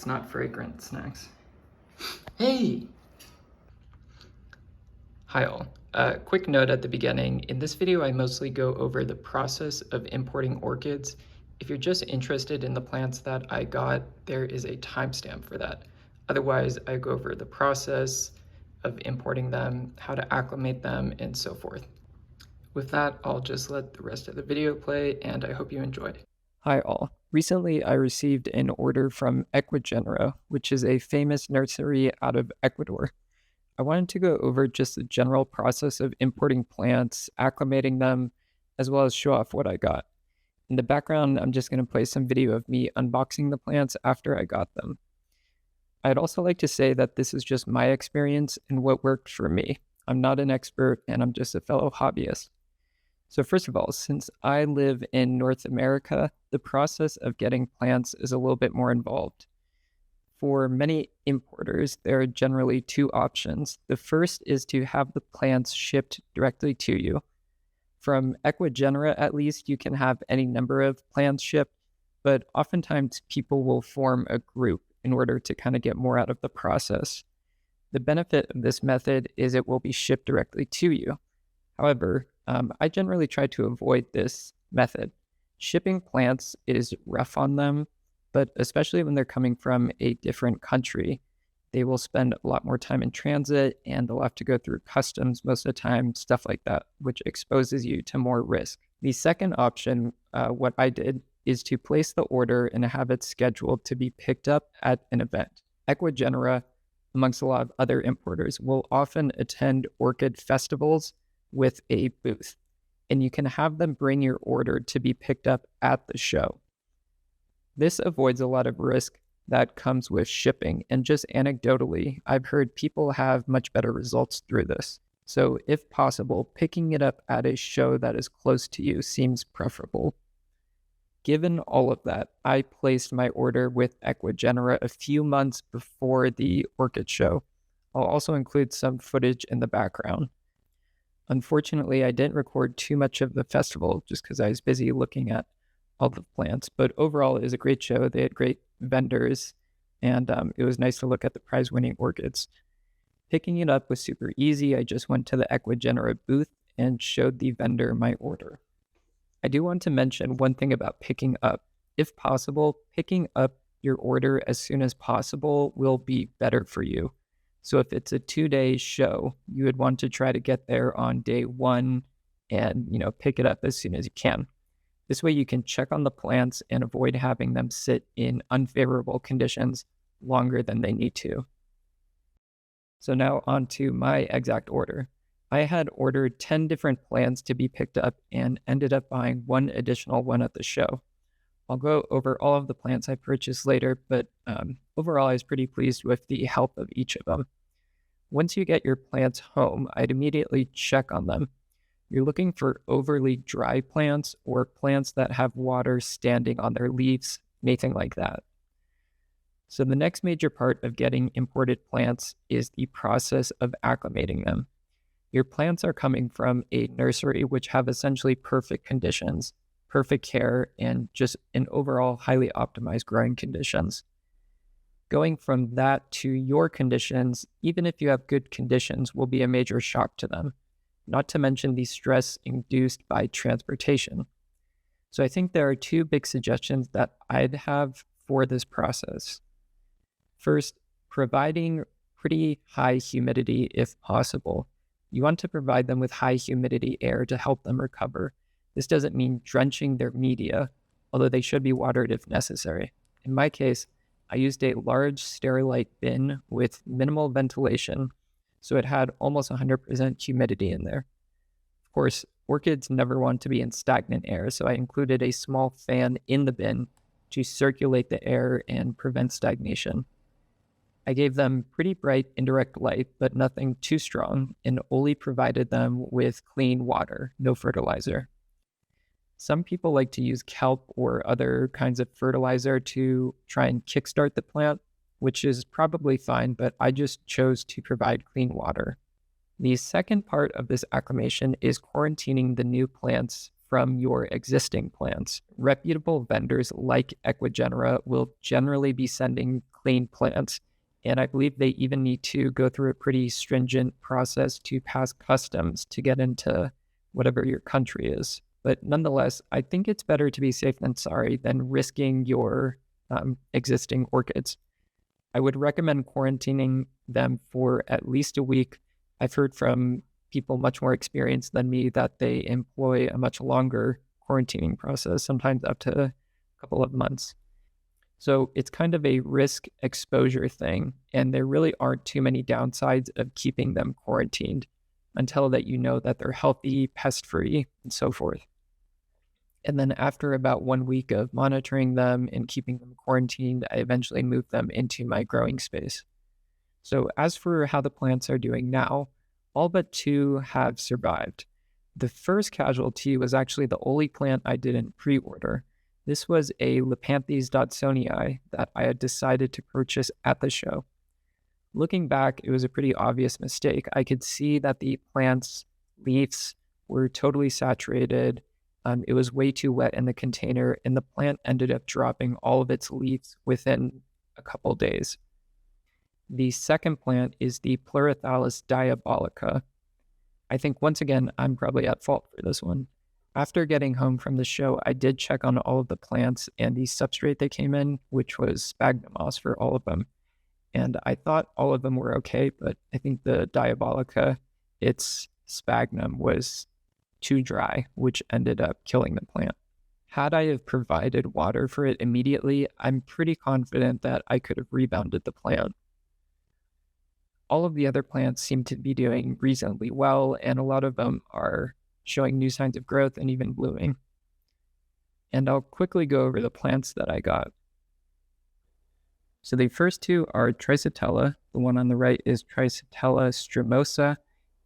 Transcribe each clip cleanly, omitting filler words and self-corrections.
not fragrant snacks. Hey! Hi all. Quick note at the beginning. In this video, I mostly go over the process of importing orchids. If you're just interested in the plants that I got, there is a timestamp for that. Otherwise, I go over the process of importing them, how to acclimate them, and so forth. With that, I'll just let the rest of the video play, and I hope you enjoy. Hi all. Recently, I received an order from Ecuagenera, which is a famous nursery out of Ecuador. I wanted to go over just the general process of importing plants, acclimating them, as well as show off what I got. In the background, I'm just going to play some video of me unboxing the plants after I got them. I'd also like to say that this is just my experience and what worked for me. I'm not an expert and I'm just a fellow hobbyist. So first of all, since I live in North America, the process of getting plants is a little bit more involved. For many importers, there are generally two options. The first is to have the plants shipped directly to you. From Ecuagenera, at least, you can have any number of plants shipped, but oftentimes people will form a group in order to kind of get more out of the process. The benefit of this method is it will be shipped directly to you. However, I generally try to avoid this method. Shipping plants is rough on them, but especially when they're coming from a different country, they will spend a lot more time in transit and they'll have to go through customs most of the time, stuff like that, which exposes you to more risk. The second option, what I did, is to place the order and have it scheduled to be picked up at an event. Ecuagenera, amongst a lot of other importers, will often attend orchid festivals with a booth, and you can have them bring your order to be picked up at the show. This avoids a lot of risk that comes with shipping, and just anecdotally, I've heard people have much better results through this. So if possible, picking it up at a show that is close to you seems preferable. Given all of that, I placed my order with Ecuagenera a few months before the orchid show. I'll also include some footage in the background. Unfortunately, I didn't record too much of the festival just because I was busy looking at all the plants, but overall it was a great show. They had great vendors, and it was nice to look at the prize-winning orchids. Picking it up was super easy. I just went to the Ecuagenera booth and showed the vendor my order. I do want to mention one thing about picking up. If possible, picking up your order as soon as possible will be better for you. So if it's a 2-day show, you would want to try to get there on day 1 and, pick it up as soon as you can. This way you can check on the plants and avoid having them sit in unfavorable conditions longer than they need to. So now on to my exact order. I had ordered 10 different plants to be picked up and ended up buying one additional one at the show. I'll go over all of the plants I purchased later, but overall I was pretty pleased with the health of each of them. Once you get your plants home, I'd immediately check on them. You're looking for overly dry plants or plants that have water standing on their leaves, anything like that. So the next major part of getting imported plants is the process of acclimating them. Your plants are coming from a nursery which have essentially perfect conditions, perfect care, and just an overall highly optimized growing conditions. Going from that to your conditions, even if you have good conditions, will be a major shock to them, not to mention the stress induced by transportation. So I think there are two big suggestions that I'd have for this process. First, providing pretty high humidity if possible. You want to provide them with high humidity air to help them recover. This doesn't mean drenching their media, although they should be watered if necessary. In my case, I used a large sterilite bin with minimal ventilation, so it had almost 100% humidity in there. Of course, orchids never want to be in stagnant air, so I included a small fan in the bin to circulate the air and prevent stagnation. I gave them pretty bright indirect light, but nothing too strong, and only provided them with clean water, no fertilizer. Some people like to use kelp or other kinds of fertilizer to try and kickstart the plant, which is probably fine, but I just chose to provide clean water. The second part of this acclimation is quarantining the new plants from your existing plants. Reputable vendors like Ecuagenera will generally be sending clean plants. And I believe they even need to go through a pretty stringent process to pass customs to get into whatever your country is. But nonetheless, I think it's better to be safe than sorry than risking your existing orchids. I would recommend quarantining them for at least a week. I've heard from people much more experienced than me that they employ a much longer quarantining process, sometimes up to a couple of months. So it's kind of a risk exposure thing, and there really aren't too many downsides of keeping them quarantined until that you know that they're healthy, pest-free, and so forth. And then after about 1 week of monitoring them and keeping them quarantined, I eventually moved them into my growing space. So as for how the plants are doing now, all but 2 have survived. The first casualty was actually the only plant I didn't pre-order. This was a Lepanthes dodsonii that I had decided to purchase at the show. Looking back, it was a pretty obvious mistake. I could see that the plant's leaves were totally saturated. It was way too wet in the container, and the plant ended up dropping all of its leaves within a couple days. The second plant is the Pleurothallis diabolica. I think once again, I'm probably at fault for this one. After getting home from the show, I did check on all of the plants and the substrate they came in, which was sphagnum moss for all of them. And I thought all of them were okay, but I think the diabolica, its sphagnum was too dry, which ended up killing the plant. Had I have provided water for it immediately, I'm pretty confident that I could have rebounded the plant. All of the other plants seem to be doing reasonably well, and a lot of them are showing new signs of growth and even blooming. And I'll quickly go over the plants that I got. So the first 2 are Trisetella. The one on the right is Trisetella strumosa,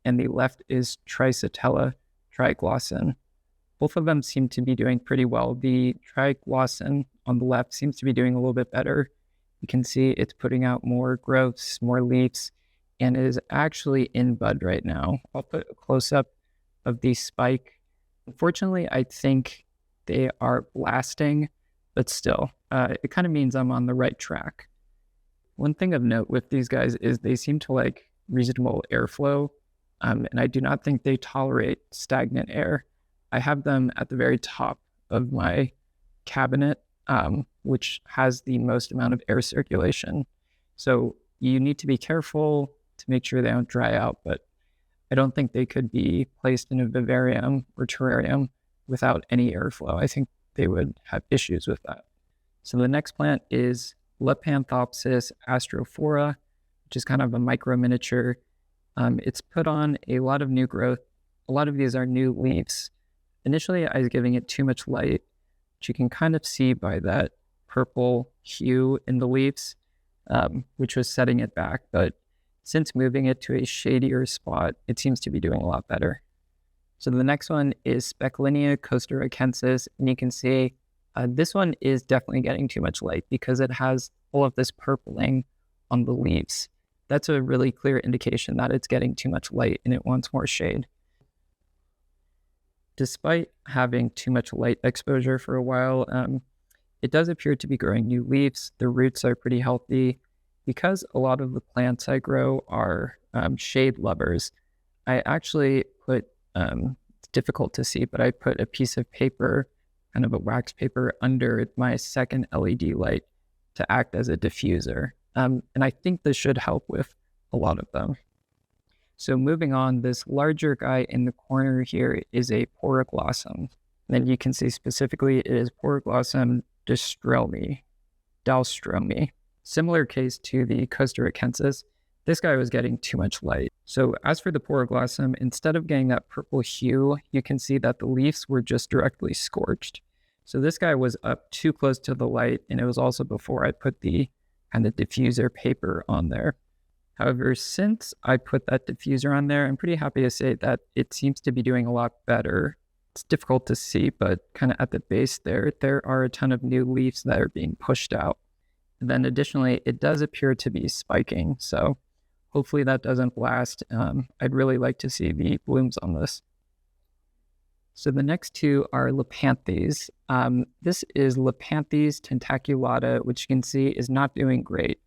and the left is Trisetella triglochin. Both of them seem to be doing pretty well. The triglochin on the left seems to be doing a little bit better. You can see it's putting out more growths, more leaves, and it is actually in bud right now. I'll put a close-up of the spike. Unfortunately, I think they are blasting, but still, it kind of means I'm on the right track. One thing of note with these guys is they seem to like reasonable airflow, and I do not think they tolerate stagnant air. I have them at the very top of my cabinet, which has the most amount of air circulation. So you need to be careful to make sure they don't dry out, but I don't think they could be placed in a vivarium or terrarium without any airflow. I think they would have issues with that. So the next plant is Lepanthes astrophora, which is kind of a micro miniature. It's put on a lot of new growth. A lot of these are new leaves. Initially, I was giving it too much light, which you can kind of see by that purple hue in the leaves, which was setting it back. But since moving it to a shadier spot, it seems to be doing a lot better. So the next one is Specklinia costaricensis, and you can see this one is definitely getting too much light because it has all of this purpling on the leaves. That's a really clear indication that it's getting too much light and it wants more shade. Despite having too much light exposure for a while, it does appear to be growing new leaves. The roots are pretty healthy. Because a lot of the plants I grow are shade lovers, I actually put, it's difficult to see, but I put a piece of paper, kind of a wax paper, under my second LED light to act as a diffuser. And I think this should help with a lot of them. So moving on, this larger guy in the corner here is a Pleurothallis. Then you can see specifically it is Pleurothallis dalstromi. Similar case to the costaricensis, this guy was getting too much light. So as for the Pleurothallis, instead of getting that purple hue, you can see that the leaves were just directly scorched. So this guy was up too close to the light, and it was also before I put the kind of diffuser paper on there. However, since I put that diffuser on there, I'm pretty happy to say that it seems to be doing a lot better. It's difficult to see, but kind of at the base there are a ton of new leaves that are being pushed out. And then additionally, it does appear to be spiking, so hopefully that doesn't blast. I'd really like to see the blooms on this. So the next 2 are Lepanthes. This is Lepanthes tentaculata, which you can see is not doing great.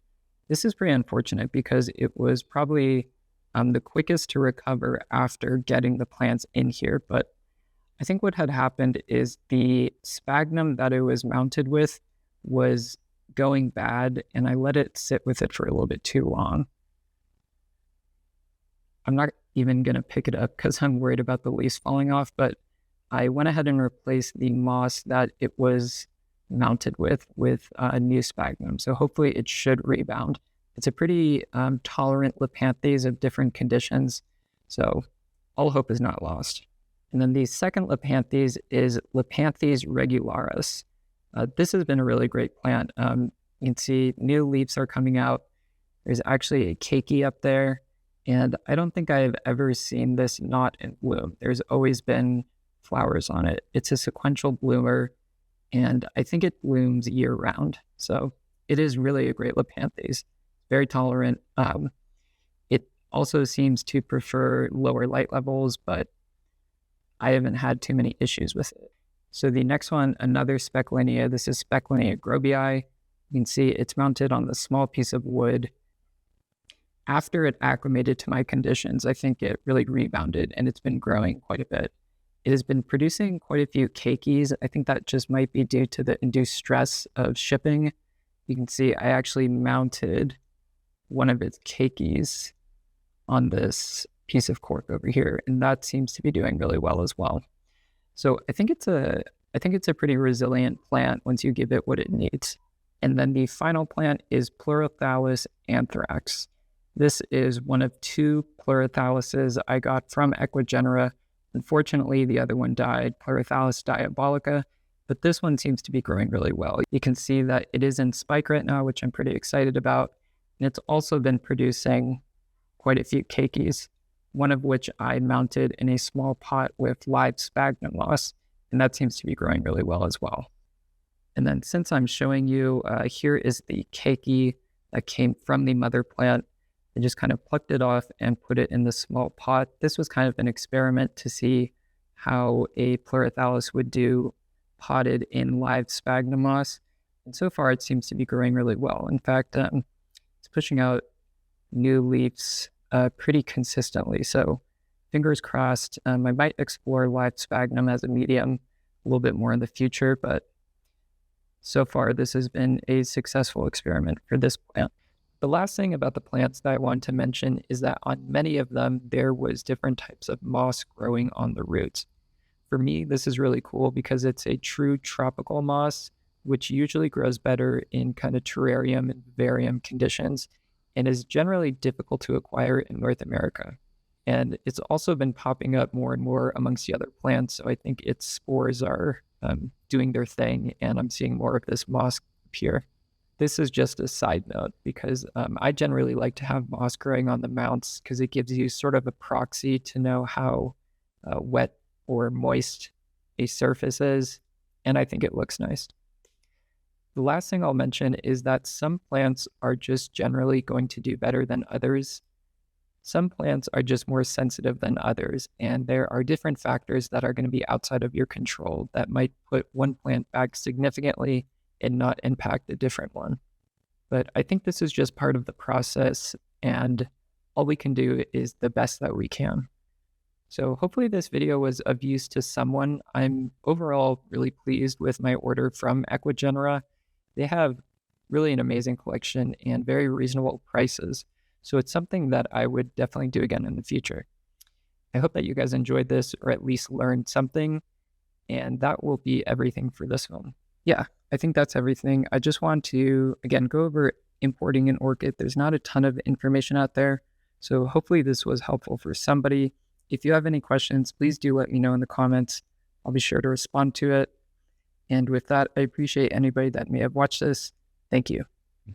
This is pretty unfortunate because it was probably the quickest to recover after getting the plants in here. But I think what had happened is the sphagnum that it was mounted with was going bad, and I let it sit with it for a little bit too long. I'm not even going to pick it up because I'm worried about the leaves falling off, but I went ahead and replaced the moss that it was mounted with a new sphagnum. So hopefully it should rebound. It's a pretty tolerant Lepanthes of different conditions, so all hope is not lost. And then the second Lepanthes is Lepanthes regularis. This has been a really great plant. You can see new leaves are coming out. There's actually a keiki up there, and I don't think I've ever seen this not in bloom. There's always been flowers on it. It's a sequential bloomer, and I think it blooms year round. So it is really a great Lepanthes. Very tolerant. It also seems to prefer lower light levels, but I haven't had too many issues with it. So the next one, another Specklinia. This is Specklinia groybi. You can see it's mounted on the small piece of wood. After it acclimated to my conditions, I think it really rebounded and it's been growing quite a bit. It has been producing quite a few keikis. I think that just might be due to the induced stress of shipping. You can see I actually mounted one of its keikis on this piece of cork over here, and that seems to be doing really well as well. So I think it's a pretty resilient plant once you give it what it needs. And then the final plant is Pleurothallis anthrax. This is one of two Pleurothallises I got from Ecuagenera. Unfortunately, the other one died, Pleurothallis diaboliica, but this one seems to be growing really well. You can see that it is in spike right now, which I'm pretty excited about. And it's also been producing quite a few keikis, one of which I mounted in a small pot with live sphagnum moss, and that seems to be growing really well as well. And then since I'm showing you, here is the keiki that came from the mother plant. I just kind of plucked it off and put it in the small pot. This was kind of an experiment to see how a Pleurothallis would do potted in live sphagnum moss. And so far it seems to be growing really well. In fact, it's pushing out new leaves pretty consistently. So fingers crossed. I might explore live sphagnum as a medium a little bit more in the future, but so far this has been a successful experiment for this plant. The last thing about the plants that I want to mention is that on many of them, there was different types of moss growing on the roots. For me, this is really cool because it's a true tropical moss, which usually grows better in kind of terrarium and vivarium conditions and is generally difficult to acquire in North America. And it's also been popping up more and more amongst the other plants, so I think its spores are doing their thing, and I'm seeing more of this moss appear. This is just a side note because I generally like to have moss growing on the mounts because it gives you sort of a proxy to know how wet or moist a surface is, and I think it looks nice. The last thing I'll mention is that some plants are just generally going to do better than others. Some plants are just more sensitive than others, and there are different factors that are going to be outside of your control that might put one plant back significantly and not impact a different one. But I think this is just part of the process, and all we can do is the best that we can. So hopefully this video was of use to someone. I'm overall really pleased with my order from Ecuagenera. They have really an amazing collection and very reasonable prices. So it's something that I would definitely do again in the future. I hope that you guys enjoyed this or at least learned something. And that will be everything for this one. Yeah, I think that's everything. I just want to, again, go over importing an orchid. There's not a ton of information out there. So hopefully this was helpful for somebody. If you have any questions, please do let me know in the comments. I'll be sure to respond to it. And with that, I appreciate anybody that may have watched this. Thank you.